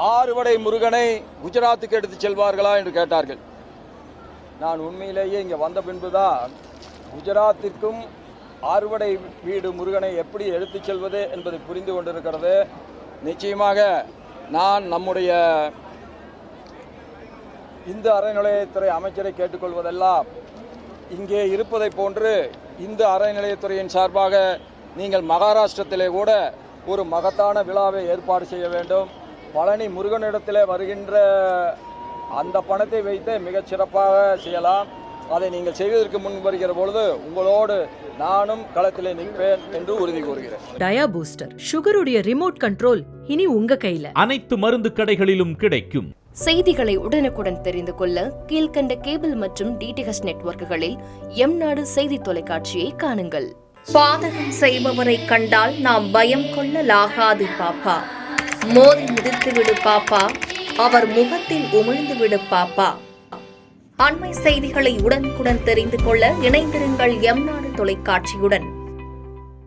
ஆறுபடை முருகனை குஜராத்துக்கு எடுத்து செல்வார்களா என்று கேட்டார்கள். நான் உண்மையிலேயே இங்கே வந்த பின்புதான் குஜராத்திற்கும் ஆறுபடை வீடு முருகனை எப்படி எடுத்து செல்வது என்பதை புரிந்து கொண்டிருக்கிறது. நிச்சயமாக நான் நம்முடைய இந்து அறநிலையத்துறை அமைச்சரை கேட்டுக்கொள்வதெல்லாம் இங்கே இருப்பதை போன்று இந்து அறநிலையத்துறையின் சார்பாக நீங்கள் மகாராஷ்டிரத்திலே கூட ஒரு மகத்தான விழாவை ஏற்பாடு செய்ய வேண்டும். பழனி முருகனிடத்திலே வருகின்ற அந்த பணத்தை வைத்து மிகச் சிறப்பாக செய்யலாம். அதை நீங்கள் செய்வதற்கு முன் வருகிற பொழுது உங்களோடு நானும் களத்திலே நிற்பேன் என்று உறுதி கூறுகிறேன். டயா பூஸ்டர் சுகருடைய ரிமோட் கண்ட்ரோல் இனி உங்க கையில. அனைத்து மருந்து கடைகளிலும் கிடைக்கும். செய்திகளை உடனுக்குடன் தெரிந்து கொள்ள கீழ்கண்ட கேபிள் மற்றும் டிடிஎச் நெட்வொர்க்குகளில் எம்நாடு செய்தி தொலைக்காட்சியை காணுங்கள். பாதகம் செய்பவரை கண்டால் நாம் பயம் கொள்ளலாகாது பாப்பா. மோதி மிதித்து விடு பாப்பா, அவர் முகத்தில் உமிழ்ந்து விடு பாப்பா. அண்மை செய்திகளை உடனுக்குடன் தெரிந்து கொள்ள இணைந்திருங்கள் எம்நாடு தொலைக்காட்சியுடன்.